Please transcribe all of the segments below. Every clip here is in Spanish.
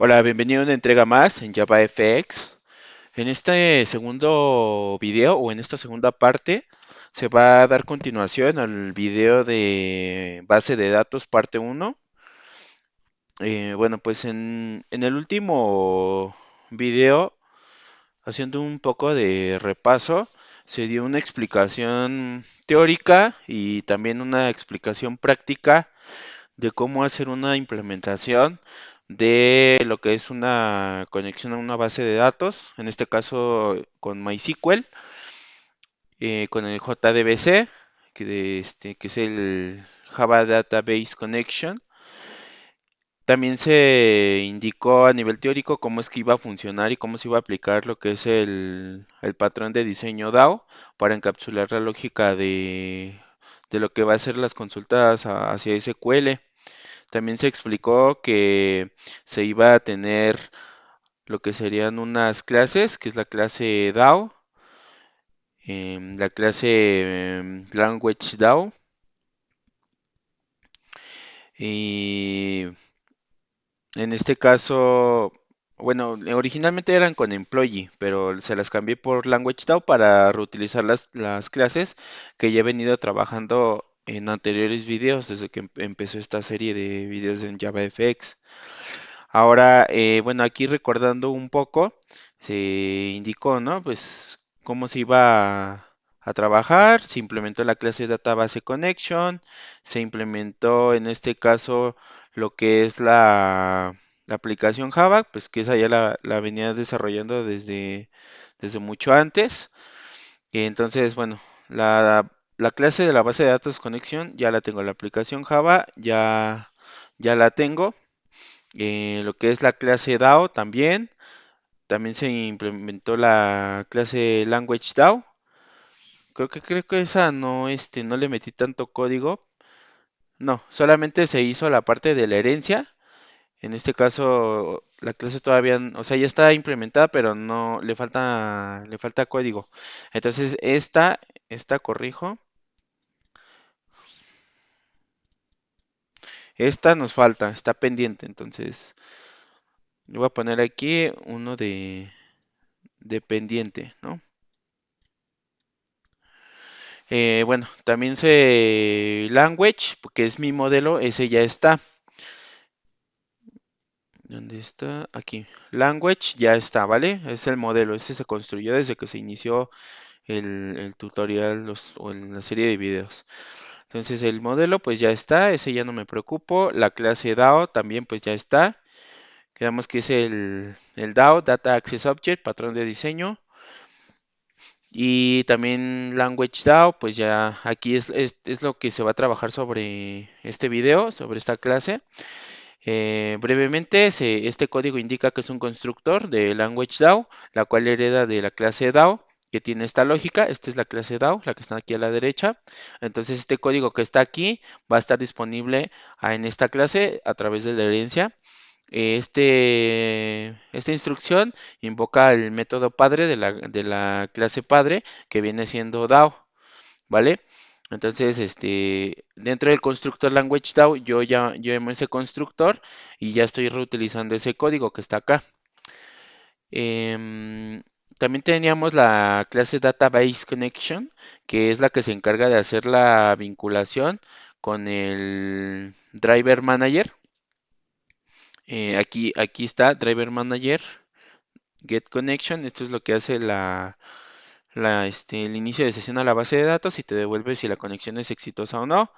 Hola, bienvenido a una entrega más en JavaFX. En este segundo video o en esta segunda parte se va a dar continuación al video de base de datos parte uno. Bueno, pues en el último video, haciendo un poco de repaso, se dio una explicación teórica y también una explicación práctica de cómo hacer una implementación de lo que es una conexión a una base de datos, en este caso con MySQL, con el JDBC, que es el Java Database Connection. También se indicó a nivel teórico cómo es que iba a funcionar y cómo se iba a aplicar lo que es el patrón de diseño DAO para encapsular la lógica de lo que va a ser las consultas hacia SQL. También se explicó que se iba a tener lo que serían unas clases, que es la clase DAO, la clase Language DAO, y en este caso, bueno, originalmente eran con Employee, pero se las cambié por Language DAO para reutilizar las clases que ya he venido trabajando en anteriores videos, desde que empezó esta serie de videos en JavaFX. Ahora, bueno, aquí recordando un poco, se indicó, ¿no? Pues cómo se iba a trabajar, se implementó la clase Database Connection, se implementó en este caso lo que es la aplicación Java, pues que esa ya la venía desarrollando desde mucho antes. Y entonces, bueno, la clase de la base de datos conexión ya la tengo, la aplicación Java ya la tengo. Lo que es la clase DAO también se implementó la clase Language DAO. Creo que esa no, no le metí tanto código. No, solamente se hizo la parte de la herencia. En este caso, la clase todavía, o sea, ya está implementada, pero no le falta código. Entonces, esta corrijo, esta nos falta, está pendiente. Entonces, le voy a poner aquí uno de pendiente, ¿no? Bueno, también se language, que es mi modelo, ese ya está. ¿Dónde está? Aquí. Language ya está, ¿vale? Es el modelo, ese se construyó desde que se inició el tutorial o en la serie de videos. Entonces el modelo pues ya está, ese ya no me preocupo. La clase DAO también pues ya está. Quedamos que es el DAO, Data Access Object, patrón de diseño. Y también Language DAO, pues ya aquí es lo que se va a trabajar sobre este video, sobre esta clase. Brevemente, este código indica que es un constructor de Language DAO, la cual hereda de la clase DAO, que tiene esta lógica. Esta es la clase DAO, la que está aquí a la derecha. Entonces, este código que está aquí va a estar disponible en esta clase a través de la herencia. Esta instrucción invoca el método padre de la clase padre, que viene siendo DAO, ¿vale? Entonces, dentro del constructor language DAO, yo llamo ese constructor y ya estoy reutilizando ese código que está acá. Em, También teníamos la clase Database Connection, que es la que se encarga de hacer la vinculación con el Driver Manager. Aquí está Driver Manager, Get Connection. Esto es lo que hace el inicio de sesión a la base de datos y te devuelve si la conexión es exitosa o no.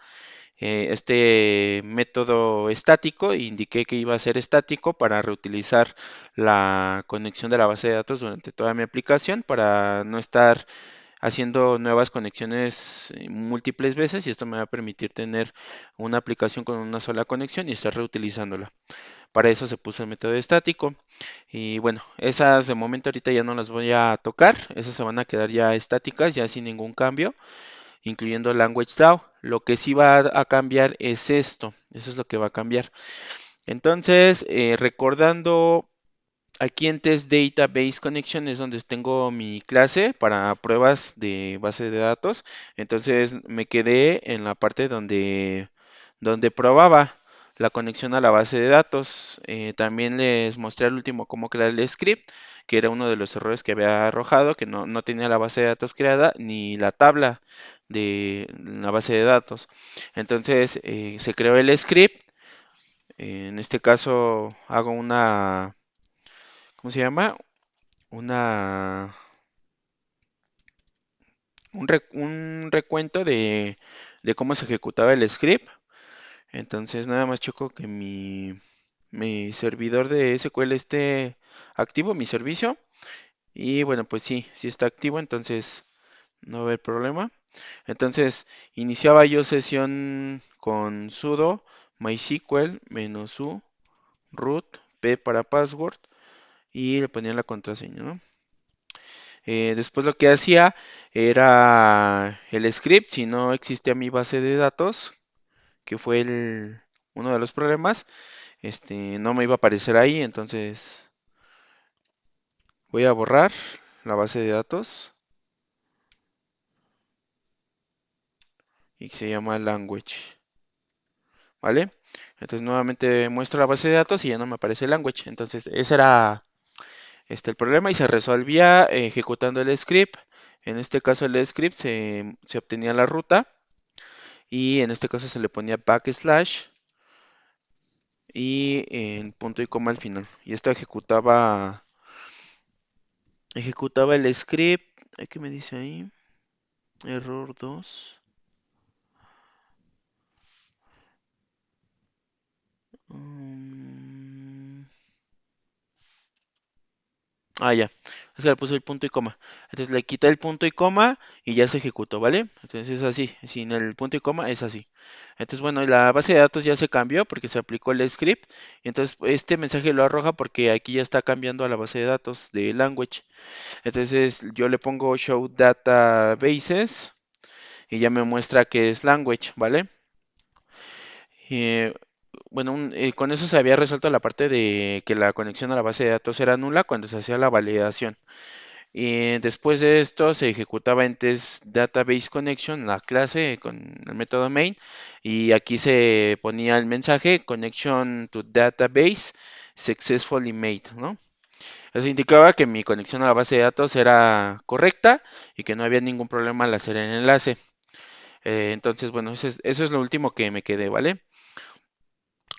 Este método estático, indiqué que iba a ser estático para reutilizar la conexión de la base de datos durante toda mi aplicación para no estar haciendo nuevas conexiones múltiples veces, y esto me va a permitir tener una aplicación con una sola conexión y estar reutilizándola. Para eso se puso el método estático. Y bueno, esas de momento ahorita ya no las voy a tocar, esas se van a quedar ya estáticas, ya sin ningún cambio, incluyendo Language DAO. Lo que sí va a cambiar es esto, eso es lo que va a cambiar. Entonces, recordando, aquí en Test Database Connection es donde tengo mi clase para pruebas de base de datos. Entonces me quedé en la parte donde probaba. la conexión a la base de datos. También les mostré al último cómo crear el script, que era uno de los errores que había arrojado, que no tenía la base de datos creada ni la tabla de la base de datos. Entonces se creó el script. En este caso hago una, ¿cómo se llama? Una, un recuento de cómo se ejecutaba el script. Entonces nada más choco que mi servidor de SQL esté activo, mi servicio. Y bueno, pues sí, sí está activo, entonces no va a haber problema. Entonces iniciaba yo sesión con sudo mysql -u root p para password y le ponía la contraseña, ¿no? Después lo que hacía era el script, si no existía mi base de datos, que fue uno de los problemas, no me iba a aparecer ahí, entonces voy a borrar la base de datos y se llama language, ¿vale? Entonces nuevamente muestro la base de datos y ya no me aparece language, entonces ese era el problema y se resolvía ejecutando el script. En este caso el script se obtenía la ruta y en este caso se le ponía backslash y en punto y coma al final. Y esto ejecutaba el script. ¿Qué me dice ahí? Error 2. Mm, ya. O sea, le puse el punto y coma. Entonces le quité el punto y coma y ya se ejecutó, ¿vale? Entonces es así. Sin el punto y coma es así. Entonces, bueno, la base de datos ya se cambió porque se aplicó el script. Entonces, este mensaje lo arroja porque aquí ya está cambiando a la base de datos de language. Entonces, yo le pongo show databases y ya me muestra que es language, ¿vale? Eh, bueno, con eso se había resuelto la parte de que la conexión a la base de datos era nula cuando se hacía la validación. Y después de esto se ejecutaba en test database connection la clase con el método main y aquí se ponía el mensaje connection to database successfully made, ¿no? Eso indicaba que mi conexión a la base de datos era correcta y que no había ningún problema al hacer el enlace. Entonces, bueno, eso es lo último que me quedé, ¿vale?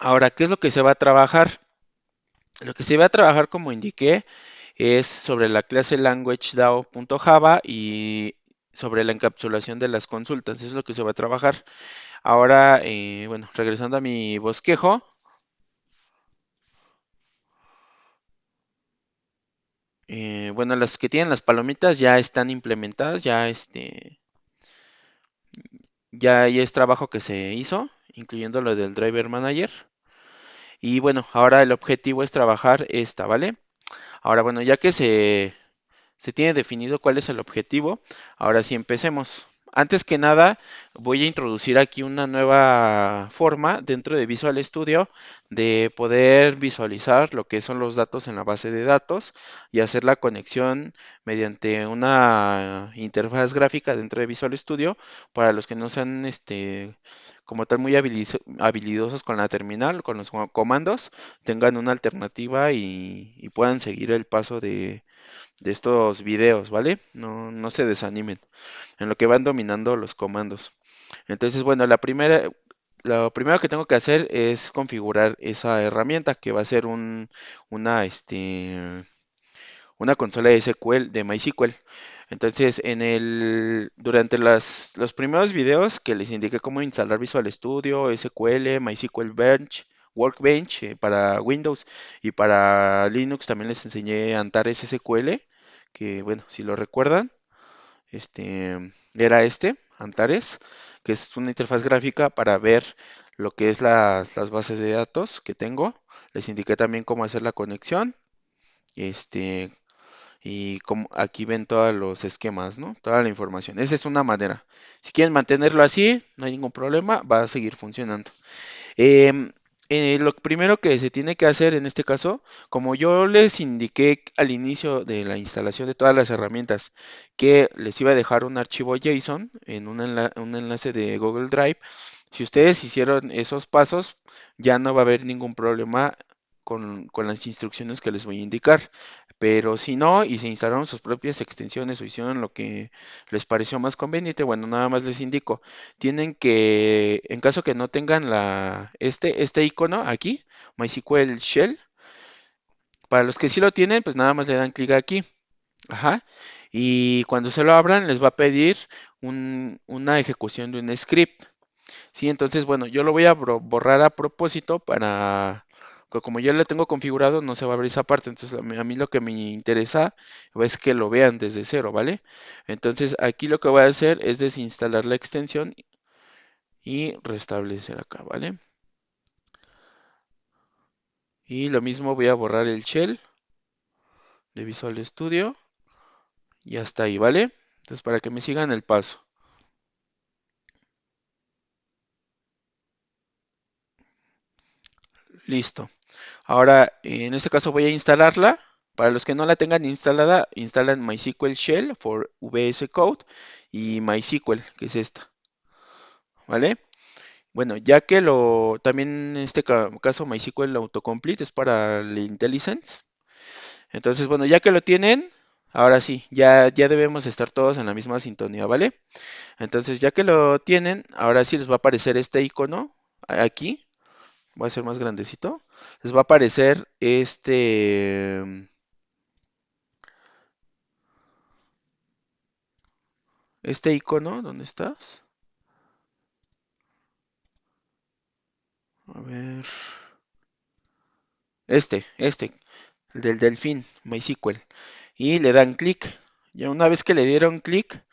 Ahora, ¿qué es lo que se va a trabajar? Lo que se va a trabajar, como indiqué, es sobre la clase language.dao.java y sobre la encapsulación de las consultas. Eso es lo que se va a trabajar. Ahora, bueno, regresando a mi bosquejo, bueno, las que tienen las palomitas ya están implementadas, ya es trabajo que se hizo, incluyendo lo del Driver Manager. Y bueno, ahora el objetivo es trabajar esta, ¿vale? Ahora, bueno, ya que se tiene definido cuál es el objetivo, ahora sí empecemos. Antes que nada, voy a introducir aquí una nueva forma dentro de Visual Studio de poder visualizar lo que son los datos en la base de datos y hacer la conexión mediante una interfaz gráfica dentro de Visual Studio para los que no sean como tal muy habilidosos con la terminal, con los comandos, tengan una alternativa y puedan seguir el paso de estos videos, ¿vale? No se desanimen en lo que van dominando los comandos. Entonces, bueno, lo primero que tengo que hacer es configurar esa herramienta que va a ser una consola de SQL, de MySQL. Entonces, durante los primeros videos que les indiqué cómo instalar Visual Studio, SQL, MySQL Bench, Workbench para Windows y para Linux también les enseñé Antares SQL, que bueno, si lo recuerdan, era Antares, que es una interfaz gráfica para ver lo que es las bases de datos que tengo. Les indiqué también cómo hacer la conexión. Este, y como aquí ven todos los esquemas, ¿no? Toda la información. Esa es una manera. Si quieren mantenerlo así, no hay ningún problema, va a seguir funcionando. Em, lo primero que se tiene que hacer en este caso, como yo les indiqué al inicio de la instalación de todas las herramientas, que les iba a dejar un archivo JSON en un enlace de Google Drive, Si ustedes hicieron esos pasos, ya no va a haber ningún problema con las instrucciones que les voy a indicar. Pero si no, y se instalaron sus propias extensiones o hicieron lo que les pareció más conveniente, bueno, nada más les indico, tienen que, en caso que no tengan este icono aquí, MySQL Shell, para los que sí lo tienen, pues nada más le dan clic aquí. Ajá. Y cuando se lo abran, les va a pedir una ejecución de un script. Sí, entonces, bueno, yo lo voy a borrar a propósito para que como yo lo tengo configurado, no se va a abrir esa parte. Entonces, a mí lo que me interesa es que lo vean desde cero, ¿vale? Entonces, aquí lo que voy a hacer es desinstalar la extensión y restablecer acá, ¿vale? Y lo mismo voy a borrar el shell de Visual Studio y hasta ahí, ¿vale? Entonces, para que me sigan el paso. Listo. Ahora, en este caso voy a instalarla. Para los que no la tengan instalada, instalan MySQL Shell for VS Code y MySQL, que es esta, ¿vale? Bueno, ya que también en este caso MySQL Autocomplete es para el IntelliSense. Entonces, bueno, ya que lo tienen, ahora sí, ya debemos estar todos en la misma sintonía, ¿vale? Entonces, ya que lo tienen, ahora sí les va a aparecer este icono aquí. Voy a ser más grandecito. Les va a aparecer este icono. ¿Dónde estás? A ver. El del delfín, MySQL. Y le dan clic. Ya una vez que le dieron clic,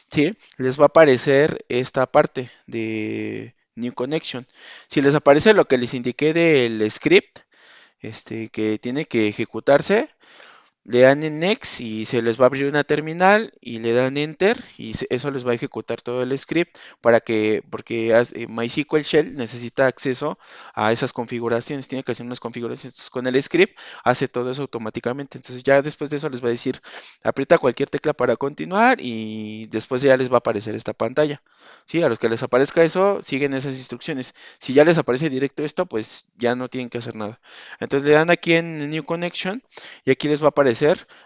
sí, les va a aparecer esta parte de New Connection. Si les aparece lo que les indiqué del script, que tiene que ejecutarse, le dan en Next y se les va a abrir una terminal y le dan Enter y eso les va a ejecutar todo el script porque MySQL Shell necesita acceso a esas configuraciones, tiene que hacer unas configuraciones. Entonces, con el script hace todo eso automáticamente. Entonces ya después de eso les va a decir aprieta cualquier tecla para continuar y después ya les va a aparecer esta pantalla. Sí, a los que les aparezca eso, siguen esas instrucciones. Si ya les aparece directo esto, pues ya no tienen que hacer nada. Entonces le dan aquí en New Connection y aquí les va a aparecer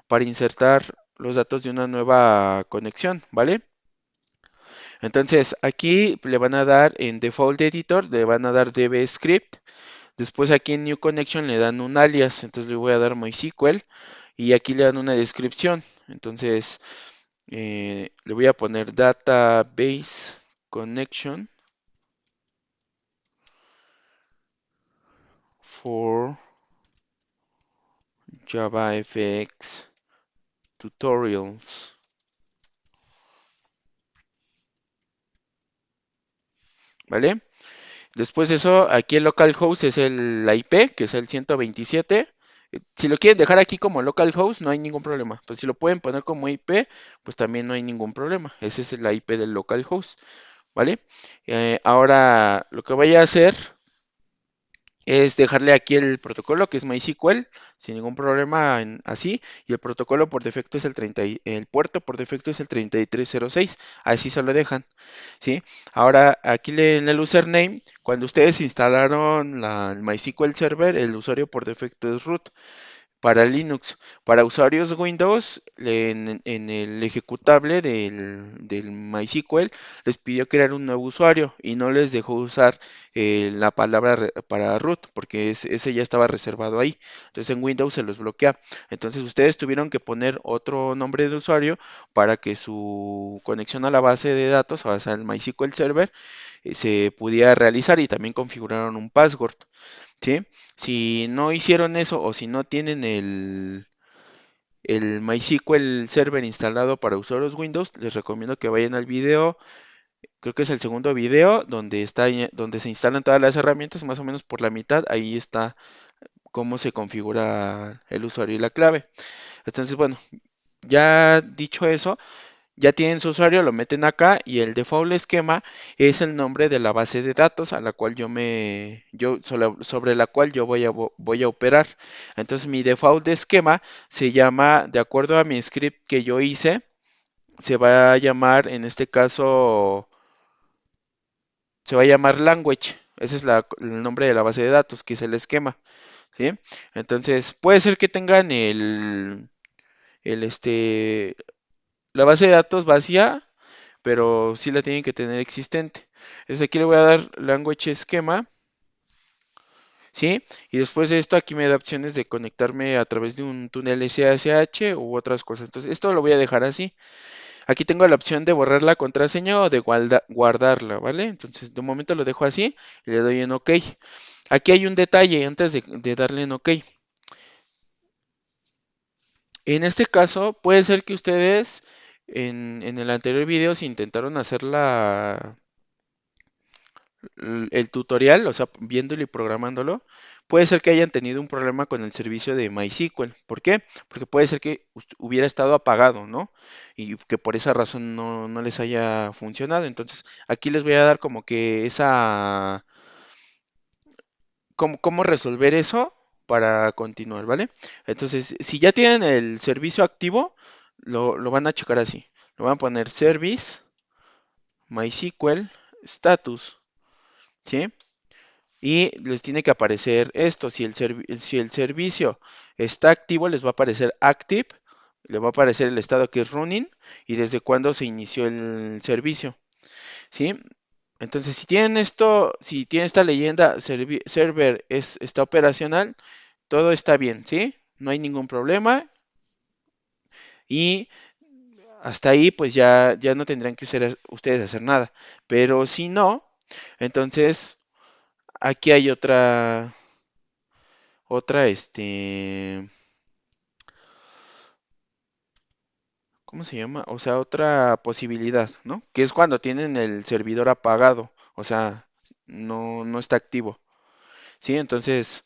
para insertar los datos de una nueva conexión, ¿vale? Entonces aquí le van a dar en Default Editor, le van a dar dbScript, después aquí en New Connection le dan un alias, entonces le voy a dar MySQL y aquí le dan una descripción, entonces le voy a poner Database Connection for JavaFX Tutorials, ¿vale? Después de eso, aquí el localhost es la IP, que es el 127. Si lo quieren dejar aquí como localhost, no hay ningún problema. Pues si lo pueden poner como IP, pues también no hay ningún problema. Ese es la IP del localhost, ¿vale? Ahora, lo que voy a hacer es dejarle aquí el protocolo que es MySQL sin ningún problema así y el protocolo por defecto es el puerto por defecto es el 3306, así se lo dejan, ¿sí? Ahora aquí en el username, cuando ustedes instalaron el MySQL Server, el usuario por defecto es root. Para Linux, para usuarios Windows, en el ejecutable del MySQL les pidió crear un nuevo usuario y no les dejó usar la palabra para root porque ese ya estaba reservado ahí. Entonces en Windows se los bloquea. Entonces ustedes tuvieron que poner otro nombre de usuario para que su conexión a la base de datos, o sea, el MySQL Server, se pudiera realizar y también configuraron un password. ¿Sí? Si no hicieron eso o si no tienen el MySQL Server instalado para usuarios Windows, les recomiendo que vayan al video, creo que es el segundo video, donde se instalan todas las herramientas, más o menos por la mitad, ahí está cómo se configura el usuario y la clave. Entonces, bueno, ya dicho eso, ya tienen su usuario, lo meten acá y el default esquema es el nombre de la base de datos a la cual sobre la cual yo voy a operar. Entonces mi default esquema se llama, de acuerdo a mi script que yo hice, se va a llamar en este caso se va a llamar language. Ese es el nombre de la base de datos, que es el esquema, ¿sí? Entonces, puede ser que tengan el este, la base de datos vacía, pero sí la tienen que tener existente. Entonces aquí le voy a dar language esquema, ¿sí? Y después de esto aquí me da opciones de conectarme a través de un túnel SSH u otras cosas. Entonces esto lo voy a dejar así. Aquí tengo la opción de borrar la contraseña o de guardarla, ¿vale? Entonces de momento lo dejo así y le doy en OK. Aquí hay un detalle antes de darle en OK. En este caso puede ser que ustedes en el anterior video se intentaron hacer el tutorial, o sea, viéndolo y programándolo, puede ser que hayan tenido un problema con el servicio de MySQL. ¿Por qué? Porque puede ser que hubiera estado apagado, ¿no? Y que por esa razón no les haya funcionado. Entonces, aquí les voy a dar como que cómo resolver eso para continuar, ¿vale? Entonces, si ya tienen el servicio activo, lo van a checar así. Lo van a poner service, MySQL, status, ¿sí? Y les tiene que aparecer esto. Si el servicio está activo, les va a aparecer active, le va a aparecer el estado que es running y desde cuándo se inició el servicio, ¿sí? Entonces, si tienen esto, si tienen esta leyenda, server está operacional, todo está bien, ¿sí? No hay ningún problema y hasta ahí pues ya no tendrán que ustedes hacer nada. Pero si no, entonces aquí hay otra, ¿cómo se llama? O sea, otra posibilidad, ¿no? Que es cuando tienen el servidor apagado, o sea, no está activo, ¿sí? Entonces,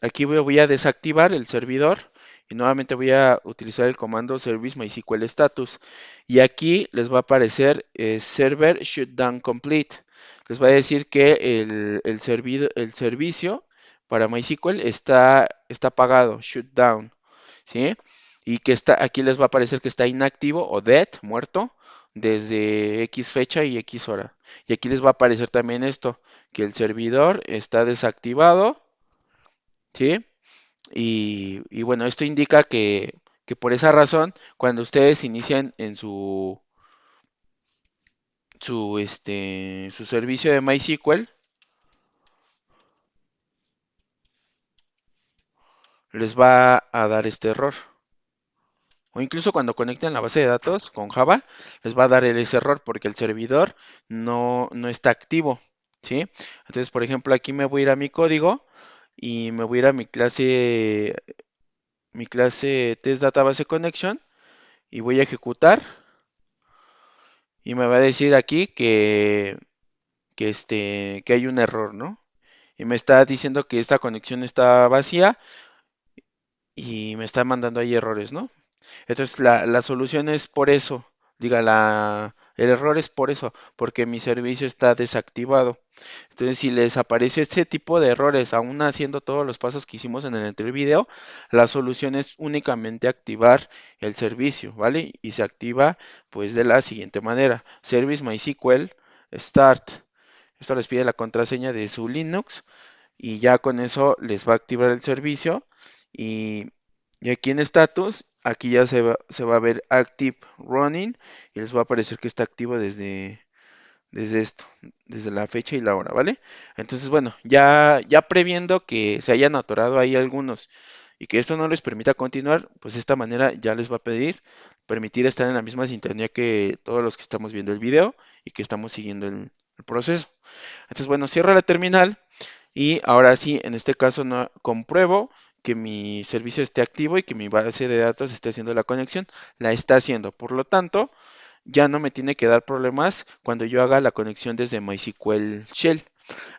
aquí voy a desactivar el servidor y nuevamente voy a utilizar el comando service MySQL status. Y aquí les va a aparecer server shutdown complete. Les va a decir que el servicio para MySQL está apagado, shutdown, ¿sí? Y que aquí les va a aparecer que está inactivo o dead, muerto, desde X fecha y X hora. Y aquí les va a aparecer también esto, que el servidor está desactivado, ¿sí? Y bueno, esto indica que por esa razón, cuando ustedes inician en su servicio de MySQL, les va a dar este error. O incluso cuando conecten la base de datos con Java, les va a dar ese error porque el servidor no está activo, ¿sí? Entonces, por ejemplo, aquí me voy a ir a mi código y me voy a ir a mi clase Test Database Connection y voy a ejecutar y me va a decir aquí que hay un error, ¿no? Y me está diciendo que esta conexión está vacía y me está mandando ahí errores, ¿no? Entonces la solución es por eso, el error es por eso, porque mi servicio está desactivado. Entonces si les aparece este tipo de errores, aún haciendo todos los pasos que hicimos en el anterior video, la solución es únicamente activar el servicio, ¿vale? Y se activa pues de la siguiente manera, service MySQL start. Esto les pide la contraseña de su Linux y ya con eso les va a activar el servicio y, y aquí en status, aquí ya se va a ver active running y les va a aparecer que está activo desde esto, desde la fecha y la hora, ¿vale? Entonces, bueno, ya previendo que se hayan atorado ahí algunos y que esto no les permita continuar, pues de esta manera ya les va a permitir estar en la misma sintonía que todos los que estamos viendo el video y que estamos siguiendo el proceso. Entonces, bueno, cierro la terminal y ahora sí, en este caso no compruebo que mi servicio esté activo y que mi base de datos esté haciendo la conexión. La está haciendo. Por lo tanto, ya no me tiene que dar problemas cuando yo haga la conexión desde MySQL Shell.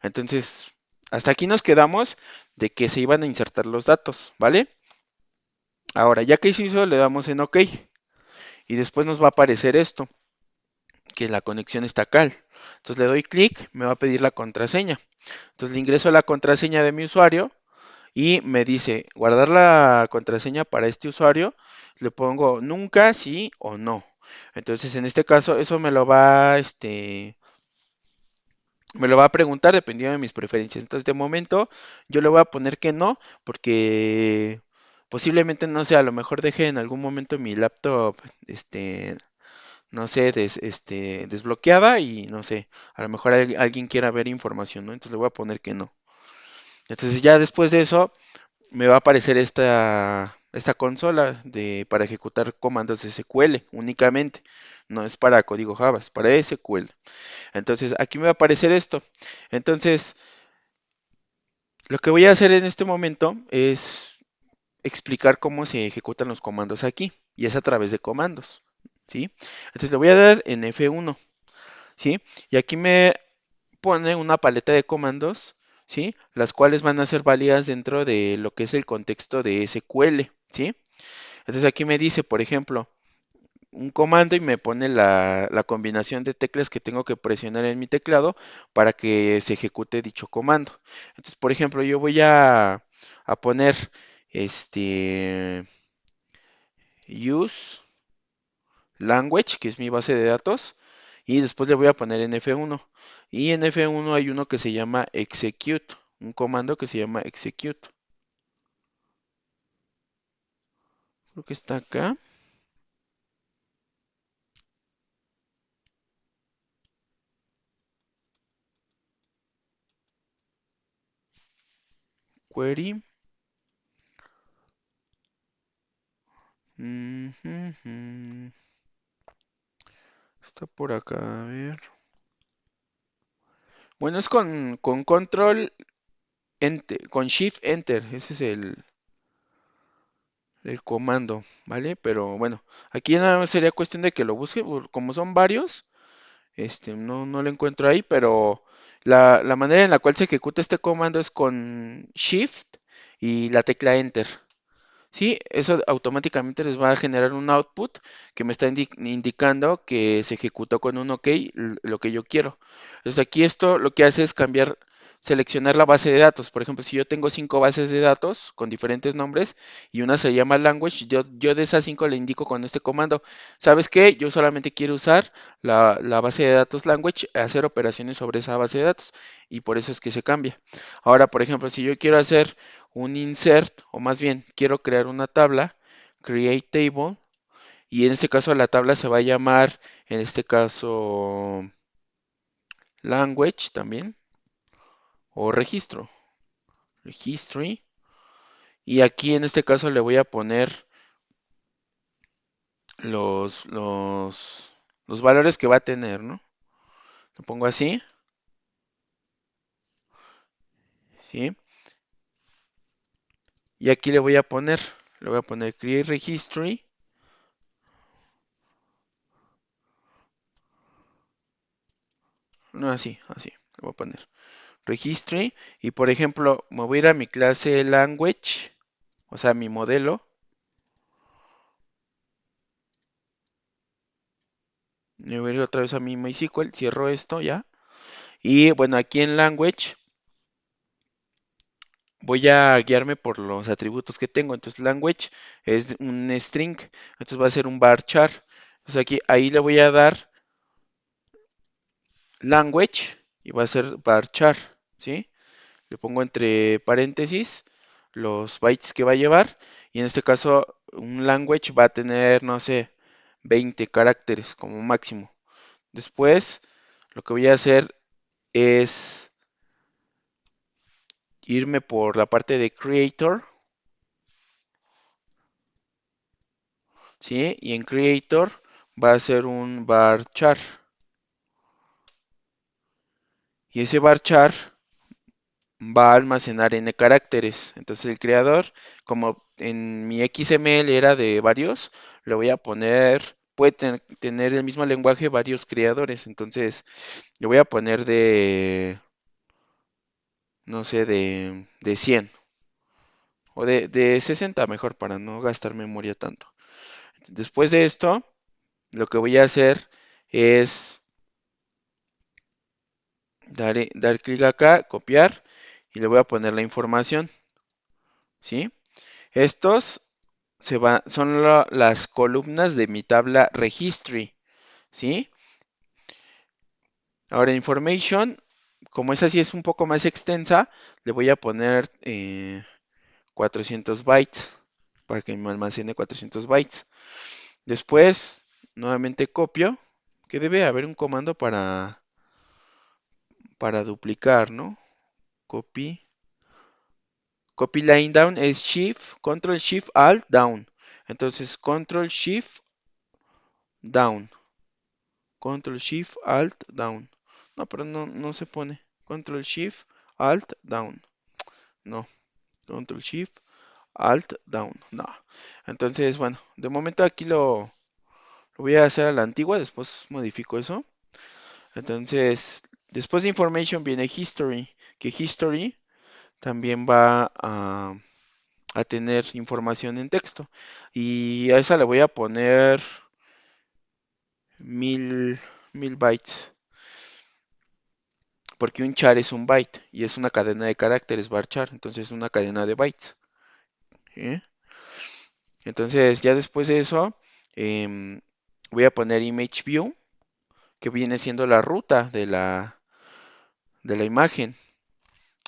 Entonces, hasta aquí nos quedamos de que se iban a insertar los datos, ¿vale? Ahora, ya que se hizo, le damos en OK. Y después nos va a aparecer esto, que la conexión está acá. Entonces le doy clic, me va a pedir la contraseña. Entonces le ingreso la contraseña de mi usuario y me dice guardar la contraseña para este usuario. Le pongo nunca, sí o no. Entonces en este caso eso me lo va Me lo va a preguntar dependiendo de mis preferencias. Entonces, de momento, yo le voy a poner que no, porque posiblemente, no sé, a lo mejor deje en algún momento mi laptop, no sé, desbloqueada y no sé, a lo mejor alguien quiera ver información, ¿no? Entonces le voy a poner que no. Entonces ya después de eso me va a aparecer esta consola para ejecutar comandos SQL únicamente. No es para código Java, es para SQL. Entonces aquí me va a aparecer esto. Entonces lo que voy a hacer en este momento es explicar cómo se ejecutan los comandos aquí. Y es a través de comandos. ¿Sí? Entonces le voy a dar en F1. ¿Sí? Y aquí me pone una paleta de comandos, ¿sí? Las cuales van a ser válidas dentro de lo que es el contexto de SQL, ¿sí? Entonces aquí me dice, por ejemplo, un comando y me pone la combinación de teclas que tengo que presionar en mi teclado para que se ejecute dicho comando. Entonces, por ejemplo, yo voy a poner este use language, que es mi base de datos, y después le voy a poner en F1. Y en F1 hay uno que se llama execute, un comando que se llama execute. Creo que está acá. Query. Ujujú. Está por acá, a ver. Bueno, es con control enter, con shift enter. Ese es el comando, ¿vale? Pero bueno, aquí nada más sería cuestión de que lo busque. Como son varios, no lo encuentro ahí, pero la manera en la cual se ejecuta este comando es con shift y la tecla enter. Sí, eso automáticamente les va a generar un output que me está indicando que se ejecutó con un OK lo que yo quiero. Entonces aquí esto lo que hace es cambiar, seleccionar la base de datos. Por ejemplo, si yo tengo 5 bases de datos con diferentes nombres y una se llama language, yo de esas 5 le indico con este comando, ¿sabes qué? Yo solamente quiero usar la base de datos language, hacer operaciones sobre esa base de datos y por eso es que se cambia. Ahora, por ejemplo, si yo quiero hacer un insert, o más bien quiero crear una tabla, create table, y en este caso la tabla se va a llamar, en este caso, language también, o registro, registry, y aquí en este caso le voy a poner los, los, los valores que va a tener, ¿no? Lo pongo así, ¿sí? Y aquí le voy a poner create registry, no así, así, le voy a poner registry, y por ejemplo, me voy a ir a mi clase language, o sea, mi modelo. Me voy a ir otra vez a mi MySQL, cierro esto ya. Y bueno, aquí en Language voy a guiarme por los atributos que tengo. Entonces, Language es un string, entonces va a ser un varchar. Entonces aquí, ahí le voy a dar Language y va a ser varchar, ¿sí? Le pongo entre paréntesis los bytes que va a llevar. Y en este caso, un language va a tener, no sé, 20 caracteres como máximo. Después, lo que voy a hacer es irme por la parte de Creator, ¿sí? Y en Creator va a ser un varchar. Y ese varchar va a almacenar n caracteres. Entonces el creador, como en mi XML era de varios, lo voy a poner, puede tener el mismo lenguaje varios creadores. Entonces le voy a poner no sé, de 100 o de 60 mejor para no gastar memoria tanto. Después de esto, lo que voy a hacer es dar clic acá, copiar y le voy a poner la información, ¿sí? Estos son las columnas de mi tabla registry, ¿sí? Ahora information Como esa sí es un poco más extensa, le voy a poner 400 bytes para que me almacene 400 bytes. Después, nuevamente copio, que debe haber un comando para duplicar, ¿no? Copy. Copy line down es Shift, Control Shift Alt Down. Entonces, Control Shift Down. Control Shift Alt Down. No, pero no se pone. Control Shift Alt Down. No. Control Shift Alt Down. No. Entonces, bueno, de momento aquí lo voy a hacer a la antigua. Después modifico eso. Entonces, después de Information viene History. Que History también va a tener información en texto. Y a esa le voy a poner 1000 bytes. Porque un char es un byte y es una cadena de caracteres varchar, entonces es una cadena de bytes. ¿Sí? Entonces ya después de eso voy a poner image view, que viene siendo la ruta de la imagen.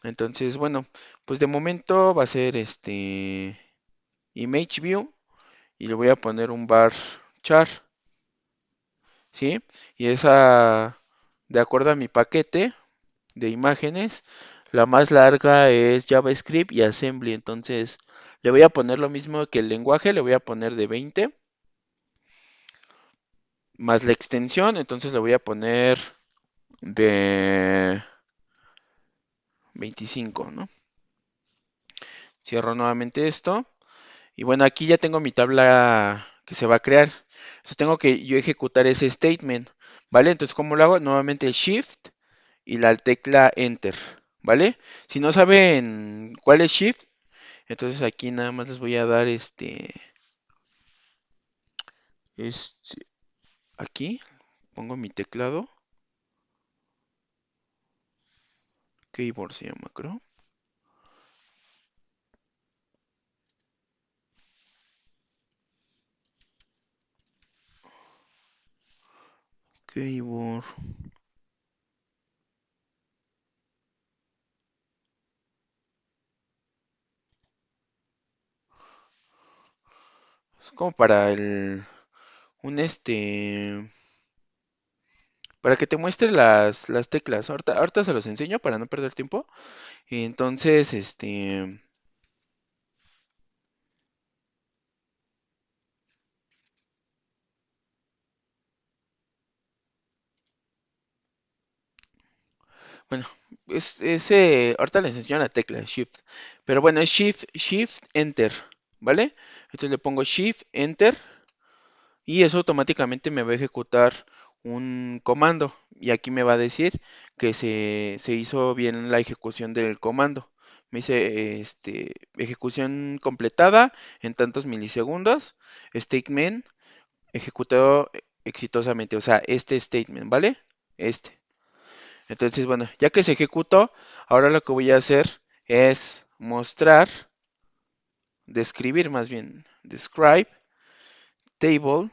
Entonces, bueno, pues de momento va a ser image view y le voy a poner un var char, ¿sí? Y esa, de acuerdo a mi paquete de imágenes, la más larga es JavaScript y Assembly. Entonces, le voy a poner lo mismo que el lenguaje, le voy a poner de 20 más la extensión. Entonces, le voy a poner de 25, ¿no? Cierro nuevamente esto. Y bueno, aquí ya tengo mi tabla que se va a crear. Entonces, tengo que yo ejecutar ese statement, ¿vale? Entonces, ¿cómo lo hago? Nuevamente Shift y la tecla Enter, ¿vale? Si no saben cuál es Shift, entonces aquí nada más les voy a dar este, aquí pongo mi teclado, keyboard se llama, creo. Keyboard. Es como para un para que te muestre las teclas. Ahorita se los enseño para no perder tiempo. Entonces, bueno, ahorita les enseño la tecla Shift. Pero bueno, es Shift, Enter, ¿vale? Entonces le pongo Shift, Enter y eso automáticamente me va a ejecutar un comando. Y aquí me va a decir que se hizo bien la ejecución del comando. Me dice ejecución completada en tantos milisegundos. Statement ejecutado exitosamente. O sea, este statement, ¿vale? Este. Entonces, bueno, ya que se ejecutó, ahora lo que voy a hacer es mostrar, describir más bien, describe table,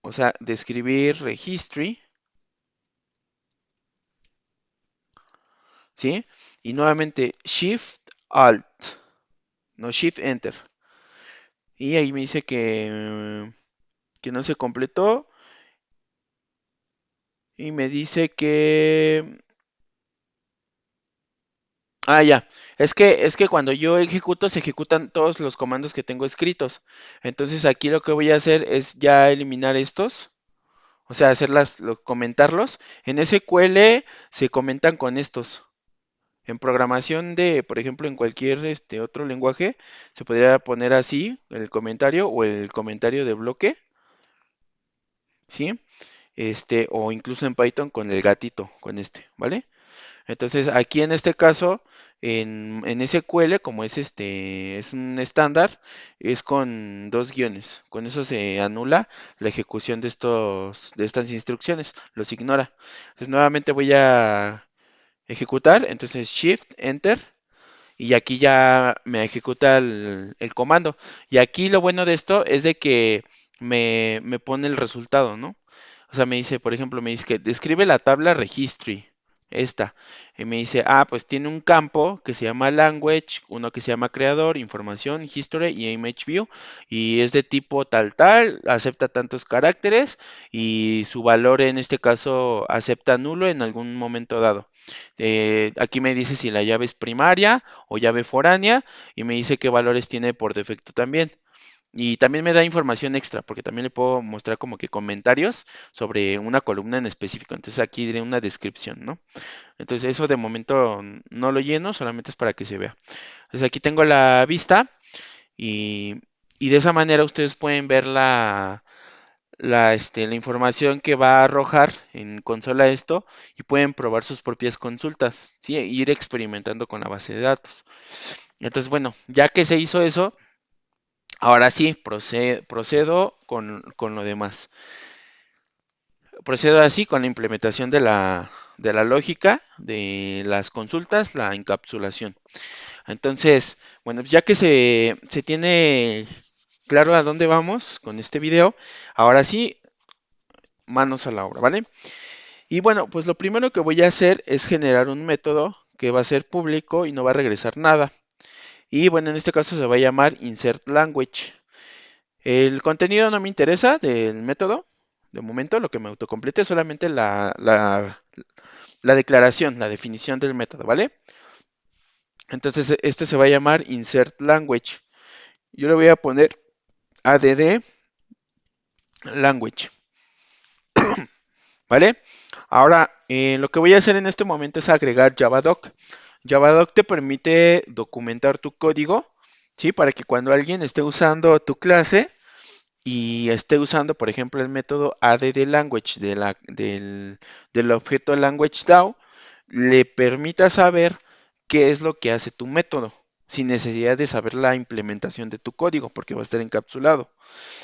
o sea, describir history, ¿sí? Y nuevamente Shift Alt, no Shift Enter. Y ahí me dice que no se completó y me dice que ya. Es que cuando yo ejecuto, se ejecutan todos los comandos que tengo escritos. Entonces aquí lo que voy a hacer es ya eliminar estos. O sea, comentarlos. En SQL se comentan con estos. En programación por ejemplo, en cualquier otro lenguaje, se podría poner así el comentario o el comentario de bloque, ¿sí? O incluso en Python con el gatito, con ¿vale? Entonces, aquí en este caso, en SQL, como es un estándar, es con dos guiones. Con eso se anula la ejecución de estas instrucciones, los ignora. Entonces, nuevamente voy a ejecutar, entonces Shift, Enter, y aquí ya me ejecuta el comando. Y aquí lo bueno de esto es de que me pone el resultado, ¿no? O sea, me dice, por ejemplo, me dice que describe la tabla registry, esta. Y me dice, ah, pues tiene un campo que se llama language, uno que se llama creador, información, history y image view. Y es de tipo tal tal, acepta tantos caracteres y su valor en este caso acepta nulo en algún momento dado. Aquí me dice si la llave es primaria o llave foránea y me dice qué valores tiene por defecto también. Y también me da información extra, porque también le puedo mostrar como que comentarios sobre una columna en específico. Entonces aquí diré una descripción, ¿no? Entonces eso de momento no lo lleno, solamente es para que se vea. Entonces aquí tengo la vista y, y de esa manera ustedes pueden ver la información que va a arrojar en consola esto y pueden probar sus propias consultas, ¿sí? E ir experimentando con la base de datos. Entonces, bueno, ya que se hizo eso, ahora sí, procedo con lo demás. Procedo así con la implementación de la lógica, de las consultas, la encapsulación. Entonces, bueno, ya que se tiene claro a dónde vamos con este video, ahora sí, manos a la obra, ¿vale? Y bueno, pues lo primero que voy a hacer es generar un método que va a ser público y no va a regresar nada. Y bueno, en este caso se va a llamar insert language. El contenido no me interesa del método. De momento, lo que me autocomplete es solamente la declaración, la definición del método, ¿vale? Entonces, este se va a llamar insert language. Yo le voy a poner add language, ¿vale? Ahora, lo que voy a hacer en este momento es agregar Javadoc. Javadoc te permite documentar tu código, ¿sí? Para que cuando alguien esté usando tu clase, y esté usando, por ejemplo, el método addLanguage del objeto LanguageDAO, le permita saber qué es lo que hace tu método, sin necesidad de saber la implementación de tu código, porque va a estar encapsulado.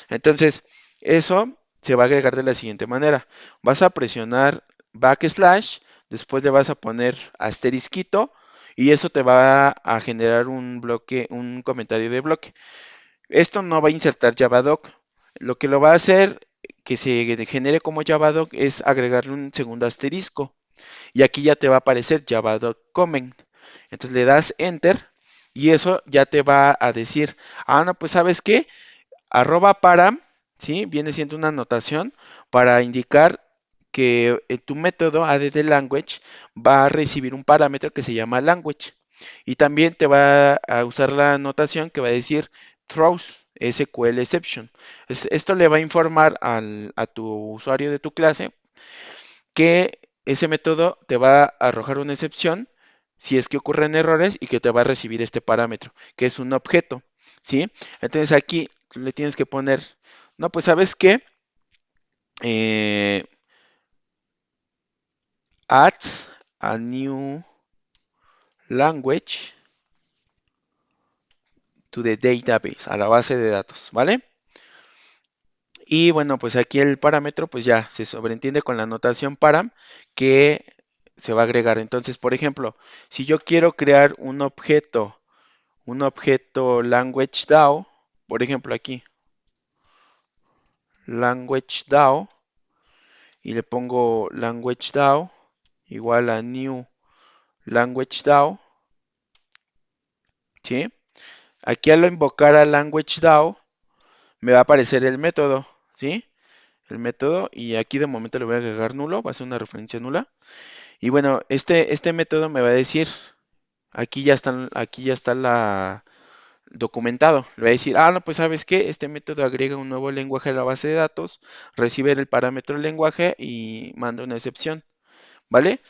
Entonces, eso se va a agregar de la siguiente manera. Vas a presionar backslash, después le vas a poner asterisquito, y eso te va a generar un bloque, un comentario de bloque. Esto no va a insertar Javadoc. Lo que lo va a hacer que se genere como Javadoc es agregarle un segundo asterisco. Y aquí ya te va a aparecer Javadoc comment. Entonces le das enter y eso ya te va a decir, ah, no, pues sabes qué, arroba param, ¿sí? Viene siendo una anotación para indicar que tu método addLanguage va a recibir un parámetro que se llama language. Y también te va a usar la anotación que va a decir throws, SQL exception. Esto le va a informar a tu usuario de tu clase que ese método te va a arrojar una excepción si es que ocurren errores y que te va a recibir este parámetro, que es un objeto, ¿sí? Entonces aquí le tienes que poner, no, pues sabes qué, eh, adds a new language to the database, a la base de datos, ¿vale? Y bueno, pues aquí el parámetro pues ya se sobreentiende con la notación param que se va a agregar. Entonces, por ejemplo, si yo quiero crear un objeto language por ejemplo aquí, language y le pongo language igual a new language ¿sí? Aquí al invocar a language me va a aparecer el método, ¿sí? El método y aquí de momento le voy a agregar nulo, va a ser una referencia nula. Y bueno, este método me va a decir, aquí ya está la documentado. Le voy a decir, ah, no, pues sabes qué, este método agrega un nuevo lenguaje a la base de datos, recibe el parámetro lenguaje y manda una excepción, ¿vale?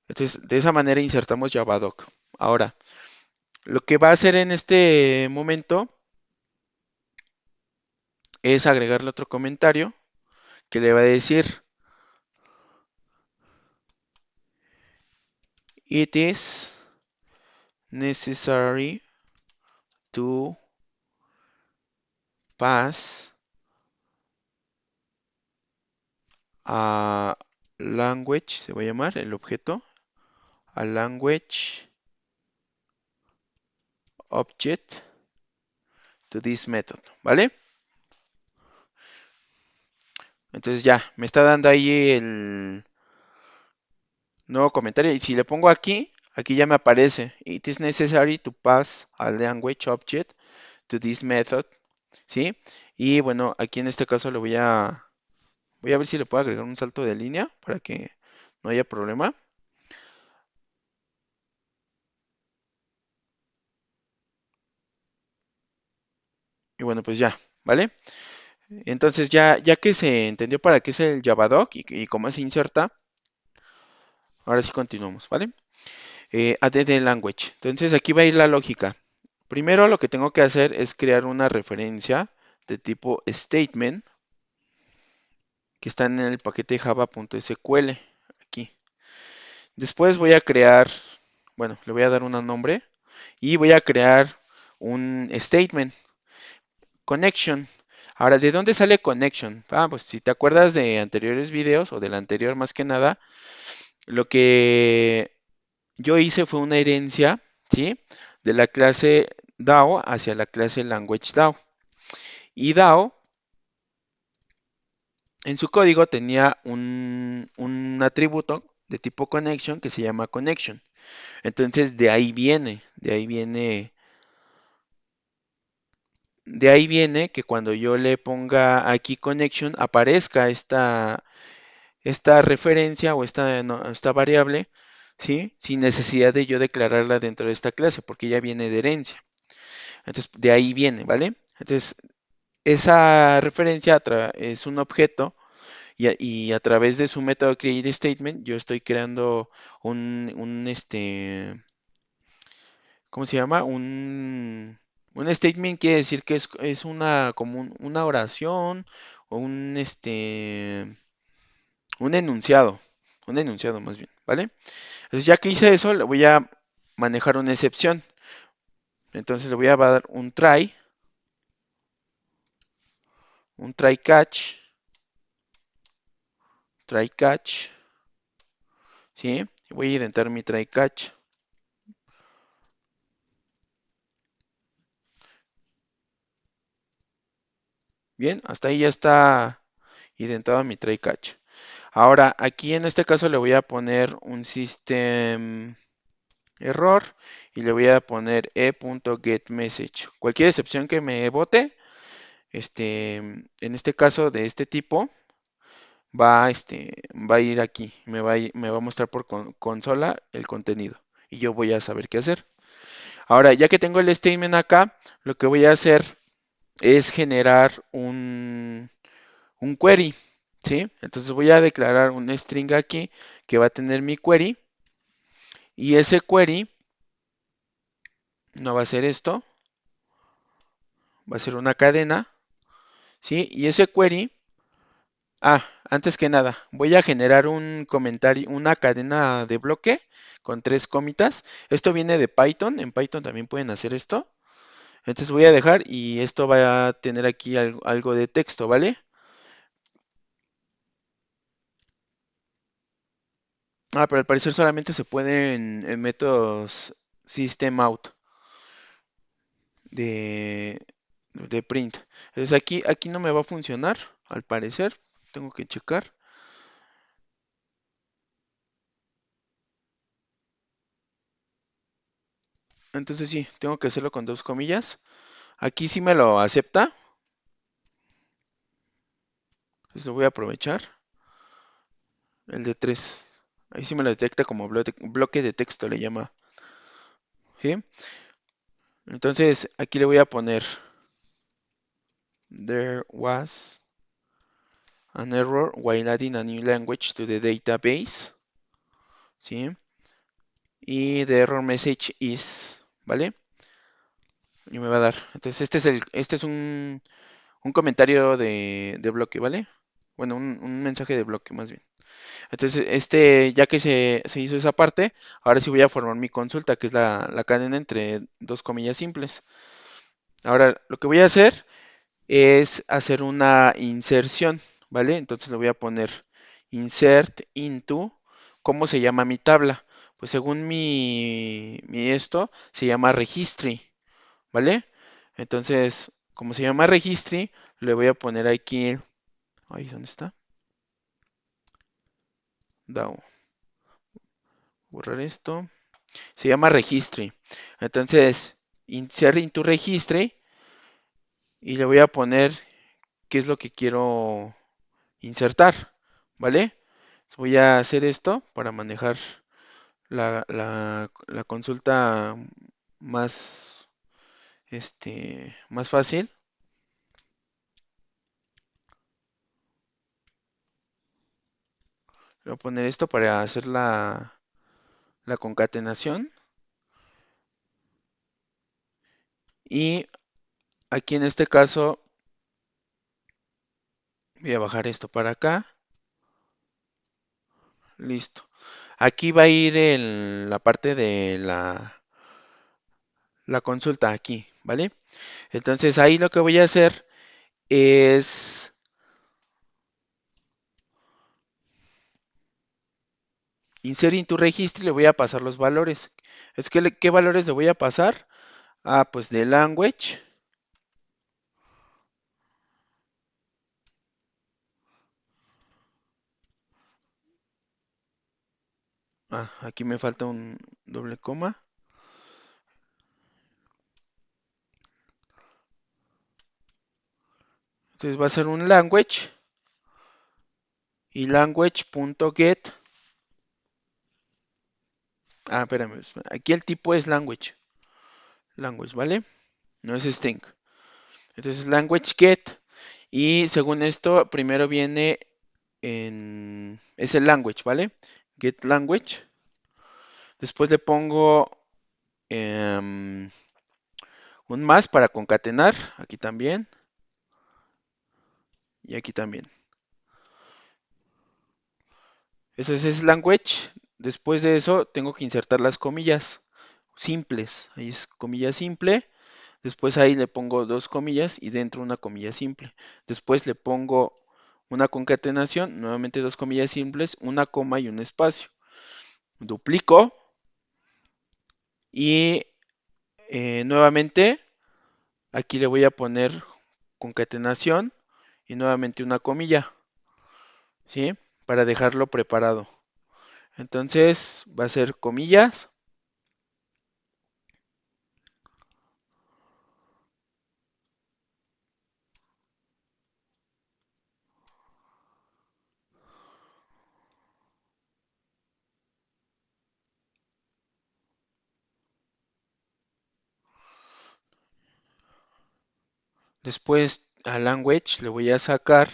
Entonces, de esa manera insertamos Javadoc. Ahora, lo que va a hacer en este momento es agregarle otro comentario que le va a decir, it is necessary to pass a language, se va a llamar el objeto, a language object to this method, ¿vale? Entonces ya, me está dando ahí nuevo comentario. Y si le pongo aquí ya me aparece. It is necessary to pass a language object to this method, ¿sí? Y bueno, aquí en este caso voy a ver si le puedo agregar un salto de línea para que no haya problema. Y bueno, pues ya, ¿vale? Entonces ya que se entendió para qué es el Javadoc y cómo se inserta, ahora sí continuamos, ¿vale? Add language. Entonces aquí va a ir la lógica. Primero lo que tengo que hacer es crear una referencia de tipo statement que está en el paquete java.sql aquí. Después voy a crear, bueno, le voy a dar un nombre y voy a crear un statement, connection. Ahora, ¿de dónde sale connection? Pues si te acuerdas de anteriores videos o del anterior más que nada, lo que yo hice fue una herencia, ¿sí? De la clase DAO hacia la clase language DAO. Y DAO en su código tenía un atributo de tipo connection que se llama connection. Entonces de ahí viene que cuando yo le ponga aquí connection aparezca esta referencia o esta variable, ¿sí? Sin necesidad de yo declararla dentro de esta clase, porque ya viene de herencia. Entonces, de ahí viene, ¿vale? Entonces, esa referencia es un objeto y a través de su método createStatement yo estoy creando un ¿cómo se llama? Un statement quiere decir que es como una oración o un enunciado más bien, ¿vale? Entonces ya que hice eso, le voy a manejar una excepción. Entonces le voy a dar un try catch, ¿sí? Voy a intentar mi try catch. Bien, hasta ahí ya está identado mi try catch. Ahora, aquí en este caso le voy a poner un system error y le voy a poner e.getMessage. Cualquier excepción que me bote, en este caso de este tipo, va a ir aquí, me va a mostrar por consola el contenido y yo voy a saber qué hacer. Ahora, ya que tengo el statement acá, lo que voy a hacer es generar un query, ¿sí? Entonces voy a declarar un string aquí que va a tener mi query y ese query no va a ser esto, va a ser una cadena, ¿sí? Y ese query, antes que nada, voy a generar un comentario, una cadena de bloque con 3 comitas. Esto viene de Python, en Python también pueden hacer esto. Entonces voy a dejar y esto va a tener aquí algo de texto, ¿vale? Pero al parecer solamente se puede en métodos system out de, de print. Entonces aquí no me va a funcionar, al parecer. Tengo que checar. Entonces sí, tengo que hacerlo con 2 comillas. Aquí sí me lo acepta. Entonces lo voy a aprovechar. El de 3. Ahí sí me lo detecta como bloque de texto, le llama. ¿Sí? Entonces aquí le voy a poner there was an error while adding a new language to the database. ¿Sí? Y the error message is, ¿vale? Y me va a dar. Entonces este es un comentario de bloque, ¿vale? Bueno, un mensaje de bloque más bien. Entonces, ya que se hizo esa parte, ahora sí voy a formar mi consulta, que es la cadena entre 2 comillas simples. Ahora, lo que voy a hacer es hacer una inserción, ¿vale? Entonces le voy a poner insert into, ¿cómo se llama mi tabla? Pues según mi esto, se llama registry, ¿vale? Entonces, como se llama registry, le voy a poner aquí, ahí, ¿dónde está? DAO. borrar esto. Se llama registry. Entonces, insert into registry y le voy a poner qué es lo que quiero insertar, ¿vale? Voy a hacer esto para manejar la consulta más, más fácil. Voy a poner esto para hacer la concatenación. Y aquí en este caso voy a bajar esto para acá. Listo. Aquí va a ir la parte de la consulta aquí, ¿vale? Entonces ahí lo que voy a hacer es insert into registry, le voy a pasar los valores. Es que, ¿qué valores le voy a pasar? Ah, pues de language. Ah, aquí me falta un doble coma. Entonces va a ser un language y language.get. Ah, espérame. Aquí el tipo es language. Language, ¿vale? No es string. Entonces language get. Y según esto, primero viene es el language, ¿vale? Get language. Después le pongo un más para concatenar. Aquí también. Y aquí también. Eso es language. Después de eso, tengo que insertar las comillas simples. Ahí es comilla simple. Después ahí le pongo dos comillas y dentro una comilla simple. Después le pongo una concatenación, nuevamente dos comillas simples, una coma y un espacio. Duplico y nuevamente aquí le voy a poner concatenación y nuevamente una comilla, ¿sí? Para dejarlo preparado. Entonces va a ser comillas. Después a language le voy a sacar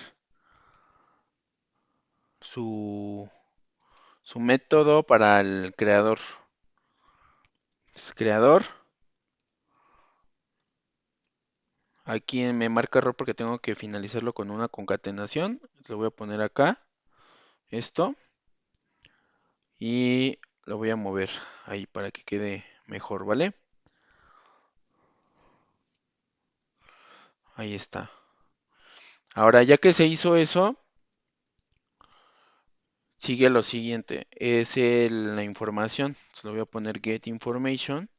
su, su método para el creador. Creador. Aquí me marca error porque tengo que finalizarlo con una concatenación. Lo voy a poner acá. Esto. Y lo voy a mover ahí para que quede mejor, ¿vale? Ahí está. Ahora, ya que se hizo eso, sigue lo siguiente. Es la información. Se lo voy a poner get information.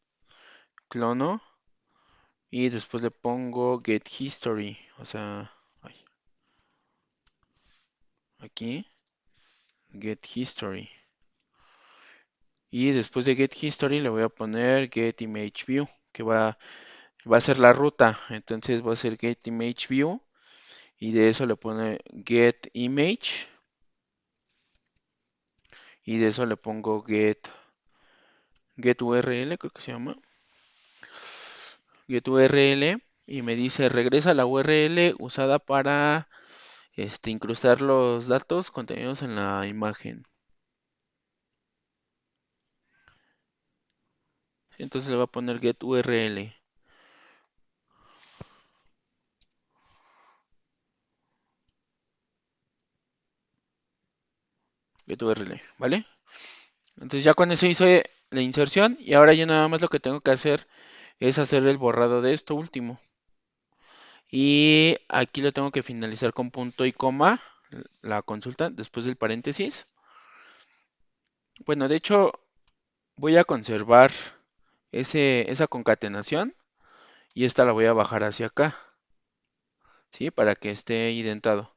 Clono. Y después le pongo get history. O sea, ay, aquí. Get history. Y después de get history le voy a poner get image view. Que va a ser la ruta. Entonces va a ser get image view. Y de eso le pone get image. Y de eso le pongo get URL, creo que se llama. Get URL. Y me dice regresa la URL usada para incrustar los datos contenidos en la imagen. Entonces le voy a poner get URL. Get URL, ¿vale? Entonces ya con eso hice la inserción y ahora ya nada más lo que tengo que hacer es hacer el borrado de esto último. Y aquí lo tengo que finalizar con punto y coma, la consulta, después del paréntesis. Bueno, de hecho voy a conservar esa concatenación y esta la voy a bajar hacia acá, ¿sí? Para que esté identado.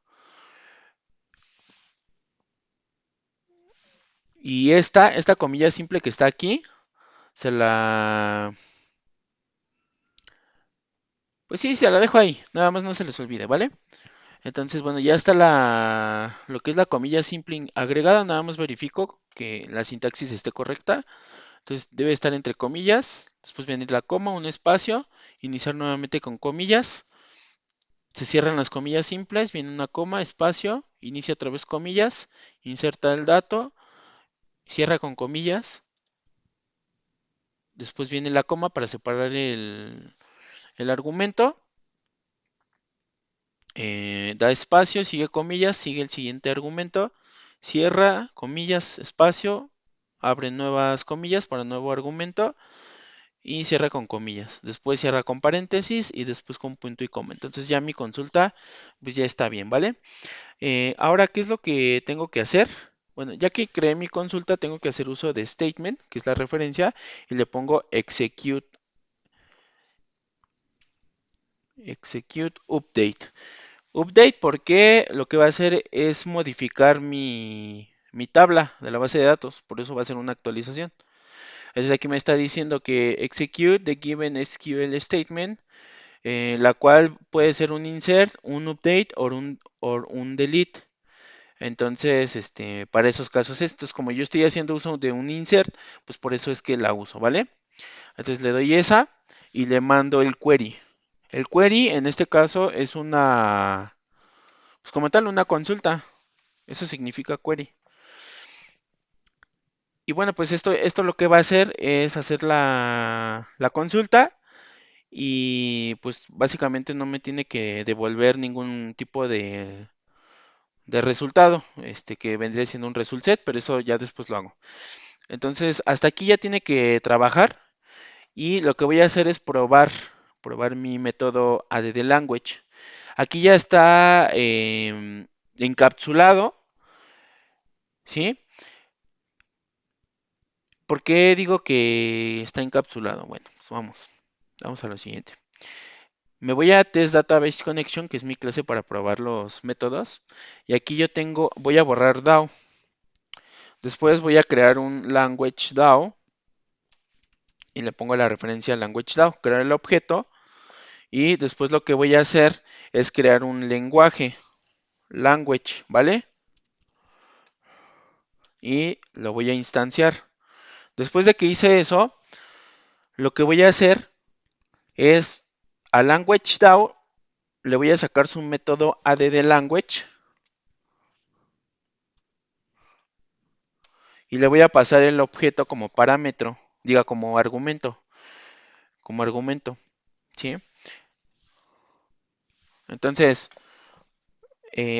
Y esta comilla simple que está aquí, se la... Pues sí, se la dejo ahí, nada más no se les olvide, ¿vale? Entonces, bueno, ya está lo que es la comilla simple agregada, nada más verifico que la sintaxis esté correcta. Entonces debe estar entre comillas, después viene la coma, un espacio, iniciar nuevamente con comillas, se cierran las comillas simples, viene una coma, espacio, inicia otra vez comillas, inserta el dato, cierra con comillas, después viene la coma para separar el argumento, da espacio, sigue comillas, sigue el siguiente argumento, cierra comillas, espacio, abre nuevas comillas para nuevo argumento y cierra con comillas. Después cierra con paréntesis y después con punto y coma. Entonces ya mi consulta pues ya está bien, ¿vale? Ahora, ¿qué es lo que tengo que hacer? Bueno, ya que creé mi consulta, tengo que hacer uso de statement, que es la referencia, y le pongo execute update. Update porque lo que va a hacer es modificar mi tabla de la base de datos, por eso va a ser una actualización. Entonces aquí me está diciendo que execute the given SQL statement, la cual puede ser un insert, un update o un delete. Entonces, para esos casos estos, como yo estoy haciendo uso de un insert, pues por eso es que la uso, ¿vale? Entonces le doy esa y le mando el query. El query en este caso es pues como tal, una consulta. Eso significa query. Y bueno, pues esto lo que va a hacer es hacer la consulta y pues básicamente no me tiene que devolver ningún tipo de resultado, que vendría siendo un result set, pero eso ya después lo hago. Entonces, hasta aquí ya tiene que trabajar y lo que voy a hacer es probar mi método addLanguage. Aquí ya está encapsulado, ¿sí? ¿Por qué digo que está encapsulado? Bueno, pues vamos a lo siguiente. Me voy a Test Database Connection, que es mi clase para probar los métodos. Y aquí voy a borrar DAO. Después voy a crear un Language DAO y le pongo la referencia Language DAO, crear el objeto. Y después lo que voy a hacer es crear un lenguaje, language, ¿vale? Y lo voy a instanciar. Después de que hice eso, lo que voy a hacer es a LanguageDAO le voy a sacar su método addLanguage y le voy a pasar el objeto como parámetro, diga como argumento, ¿sí? Entonces,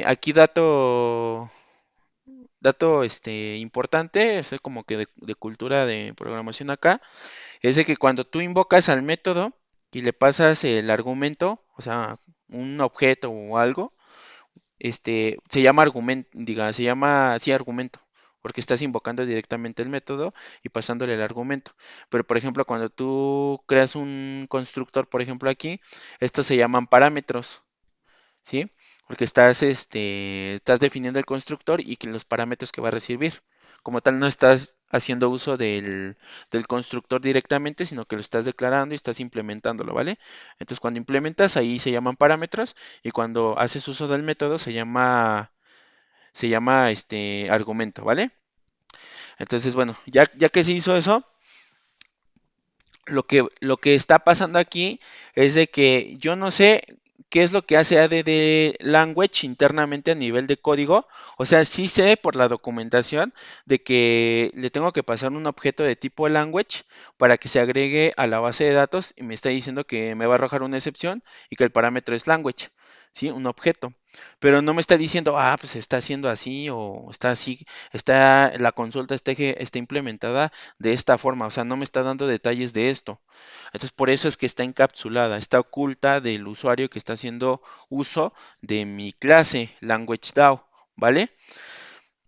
aquí dato importante, es como que de cultura de programación acá, es de que cuando tú invocas al método y le pasas el argumento, o sea, un objeto o algo, se llama argumento, diga, se llama así argumento, porque estás invocando directamente el método y pasándole el argumento. Pero por ejemplo, cuando tú creas un constructor, por ejemplo aquí, estos se llaman parámetros, ¿sí? Porque estás definiendo el constructor y que los parámetros que va a recibir. Como tal, no estás haciendo uso del constructor directamente, sino que lo estás declarando y estás implementándolo, ¿vale? Entonces, cuando implementas, ahí se llaman parámetros y cuando haces uso del método se llama argumento, ¿vale? Entonces, bueno, ya que se hizo eso, lo que está pasando aquí es de que yo no sé qué es lo que hace ADD Language internamente a nivel de código. O sea, sí sé por la documentación de que le tengo que pasar un objeto de tipo language para que se agregue a la base de datos y me está diciendo que me va a arrojar una excepción y que el parámetro es language, ¿sí? Un objeto. Pero no me está diciendo, pues está haciendo así o está así, la consulta está implementada de esta forma, o sea, no me está dando detalles de esto. Entonces, por eso es que está encapsulada, está oculta del usuario que está haciendo uso de mi clase LanguageDAO, ¿vale?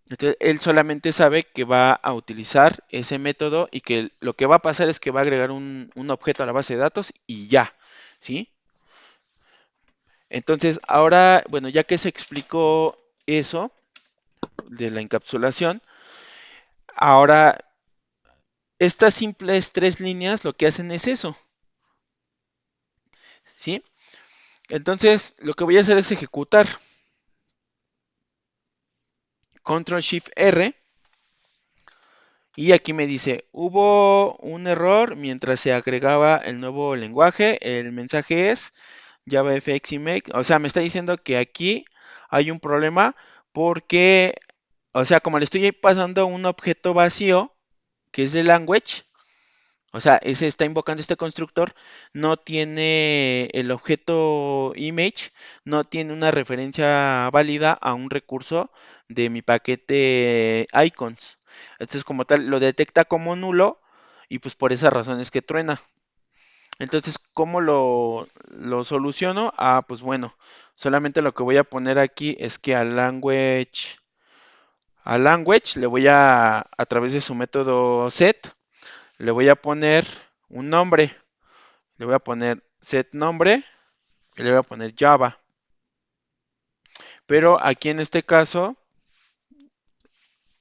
Entonces, él solamente sabe que va a utilizar ese método y que lo que va a pasar es que va a agregar un objeto a la base de datos y ya, ¿sí? Entonces, ahora, bueno, ya que se explicó eso de la encapsulación, Ahora, estas simples tres líneas lo que hacen es eso, ¿sí? Entonces, lo que voy a hacer es ejecutar Control Shift R y aquí me dice, hubo un error mientras se agregaba el nuevo lenguaje, el mensaje es JavaFX y Make, o sea, me está diciendo que aquí hay un problema porque, o sea, como le estoy pasando un objeto vacío, que es de language, o sea, ese está invocando este constructor, no tiene el objeto image, no tiene una referencia válida a un recurso de mi paquete icons. Entonces, como tal, lo detecta como nulo y pues por esa razón es que truena. Entonces, ¿cómo lo soluciono? Ah, pues bueno, solamente lo que voy a poner aquí es que a language le voy a través de su método set, le voy a poner un nombre. Le voy a poner set nombre y le voy a poner Java. Pero aquí en este caso,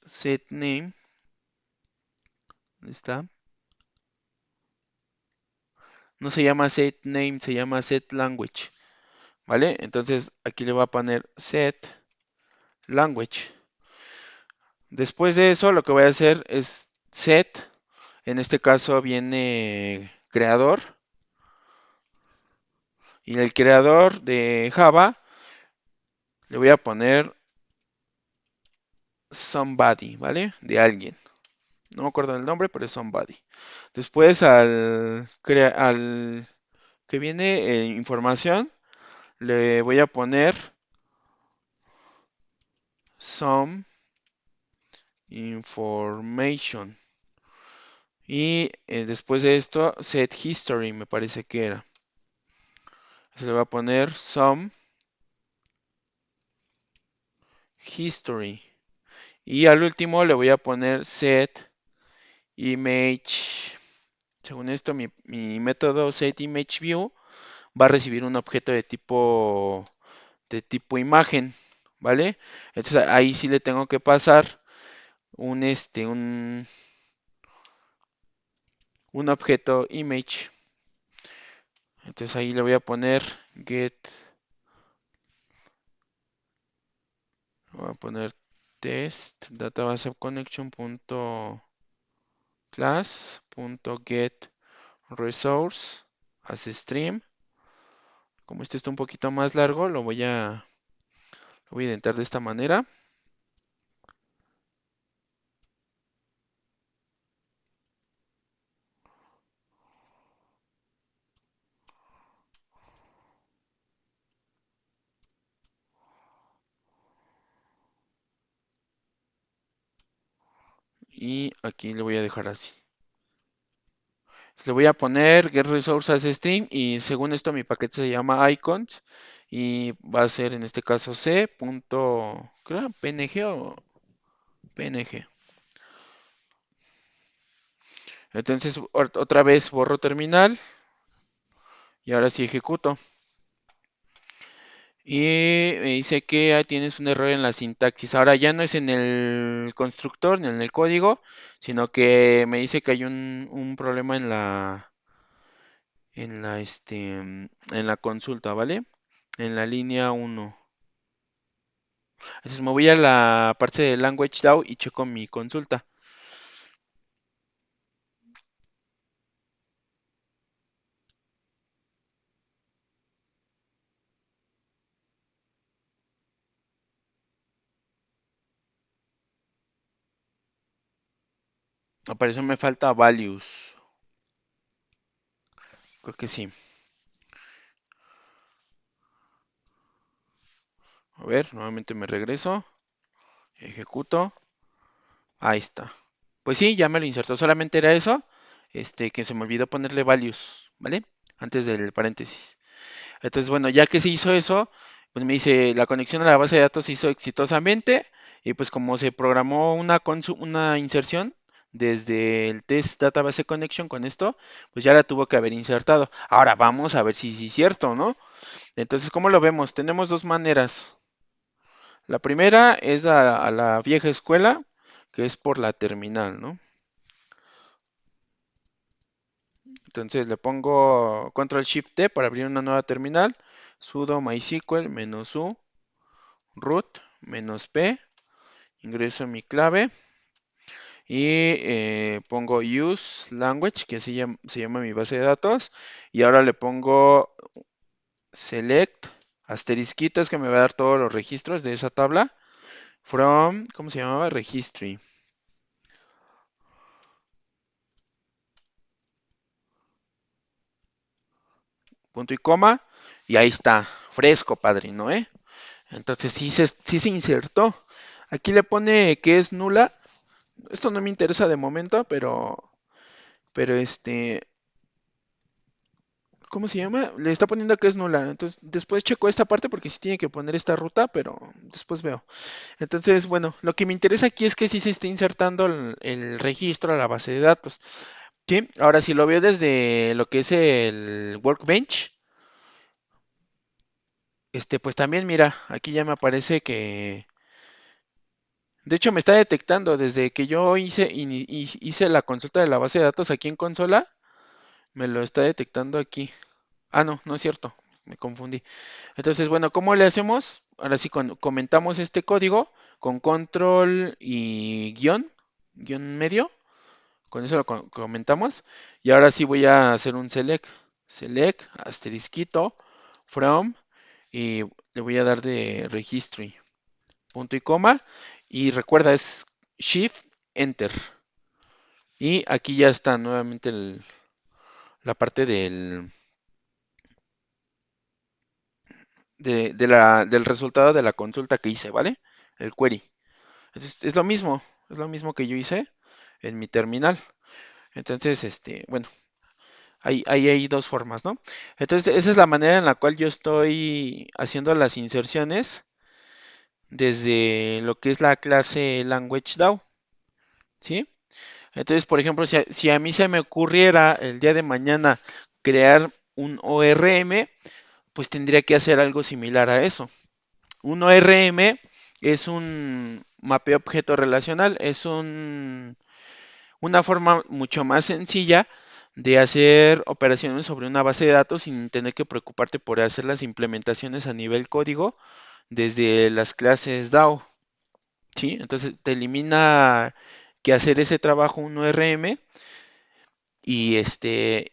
set name, ¿dónde está? No se llama set name, se llama set language. ¿Vale? Entonces aquí le voy a poner set language. Después de eso, lo que voy a hacer es set. En este caso viene creador. Y el creador de Java le voy a poner somebody, ¿vale? De alguien. No me acuerdo el nombre, pero es somebody. Después al que viene información, le voy a poner some information. Y después de esto, set history, me parece que era. Se le va a poner some history. Y al último le voy a poner set image. Según esto, mi método set image view va a recibir un objeto de tipo imagen, ¿vale? Entonces ahí sí le tengo que pasar un objeto image. Entonces ahí le voy a poner get, voy a poner test database connection class get resource as stream. Como este está un poquito más largo, lo voy a intentar de esta manera. Y aquí le voy a dejar así. Le voy a poner get resource as string y según esto mi paquete se llama icons y va a ser en este caso c. Creo png o png. Entonces otra vez borro terminal y ahora sí ejecuto. Y me dice que tienes un error en la sintaxis. Ahora ya no es en el constructor ni en el código, sino que me dice que hay un problema en la consulta, ¿vale? En la línea 1. Entonces me voy a la parte de Language DAO y checo mi consulta. Aparece me falta values. Creo que sí. A ver, nuevamente me regreso. Ejecuto. Ahí está. Pues sí, ya me lo insertó. Solamente era eso. Que se me olvidó ponerle values, ¿vale? Antes del paréntesis. Entonces, bueno, ya que se hizo eso, pues me dice, la conexión a la base de datos se hizo exitosamente y pues como se programó una inserción desde el test database connection con esto, pues ya la tuvo que haber insertado. Ahora vamos a ver si sí es cierto, ¿no? Entonces, ¿cómo lo vemos? Tenemos dos maneras. La primera es a la vieja escuela, que es por la terminal, ¿no? Entonces le pongo Control Shift T para abrir una nueva terminal, sudo mysql -u root -p, ingreso mi clave y pongo use language, que se llama mi base de datos, y ahora le pongo select asterisquito, es que me va a dar todos los registros de esa tabla, from, ¿cómo se llamaba? Registry. Punto y coma, y ahí está, fresco, padrino, ¿eh? Entonces sí se insertó. Aquí le pone que es nula. Esto no me interesa de momento, pero ¿cómo se llama? Le está poniendo que es nula. Entonces después checo esta parte porque sí tiene que poner esta ruta, pero después veo. Entonces, bueno, lo que me interesa aquí es que sí se está insertando el registro a la base de datos. ¿Sí? Ahora, si lo veo desde lo que es el Workbench, pues también mira, aquí ya me aparece que, de hecho me está detectando desde que yo hice la consulta de la base de datos aquí en consola, me lo está detectando aquí. Ah, no, no es cierto, me confundí. Entonces, bueno, ¿cómo le hacemos? Ahora sí, comentamos este código con control y guión medio, con eso lo comentamos. Y ahora sí voy a hacer un select, asterisquito, from, y le voy a dar de registry, punto y coma, y recuerda es shift, enter. Y aquí ya está nuevamente la parte del resultado de la consulta que hice, ¿vale? El query. Es lo mismo que yo hice en mi terminal. Entonces, bueno, ahí hay dos formas, ¿no? Entonces, esa es la manera en la cual yo estoy haciendo las inserciones desde lo que es la clase LanguageDAO, ¿sí? Entonces, por ejemplo, si a mí se me ocurriera el día de mañana crear un ORM, pues tendría que hacer algo similar a eso. Un ORM es un mapeo objeto relacional, es una forma mucho más sencilla de hacer operaciones sobre una base de datos sin tener que preocuparte por hacer las implementaciones a nivel código desde las clases DAO, ¿sí? Entonces te elimina que hacer ese trabajo un ORM y te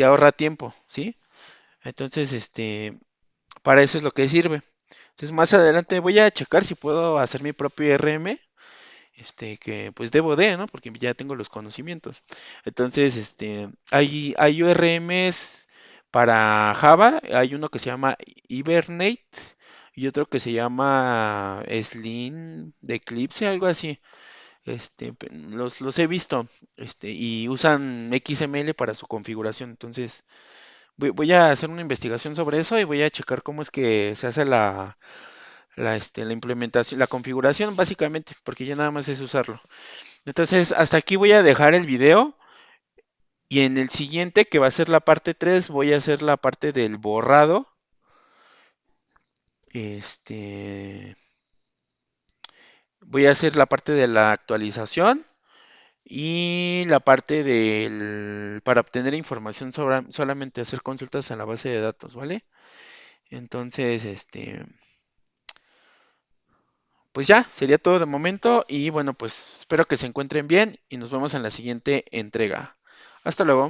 ahorra tiempo, ¿sí? Entonces, para eso es lo que sirve. Entonces, más adelante voy a checar si puedo hacer mi propio ORM, que pues debo de, ¿no? Porque ya tengo los conocimientos. Entonces, hay ORMs para Java, hay uno que se llama Hibernate y otro que se llama Slim de Eclipse, algo así. Los he visto, y usan XML para su configuración. Entonces, voy a hacer una investigación sobre eso y voy a checar cómo es que se hace la implementación, la configuración básicamente, porque ya nada más es usarlo. Entonces, hasta aquí voy a dejar el video y en el siguiente, que va a ser la parte 3 voy a hacer la parte del borrado. Este, Voy a hacer la parte de la actualización y la parte para obtener información sobre solamente hacer consultas en la base de datos, ¿vale? Entonces, pues ya, sería todo de momento y bueno, pues espero que se encuentren bien y nos vemos en la siguiente entrega. Hasta luego.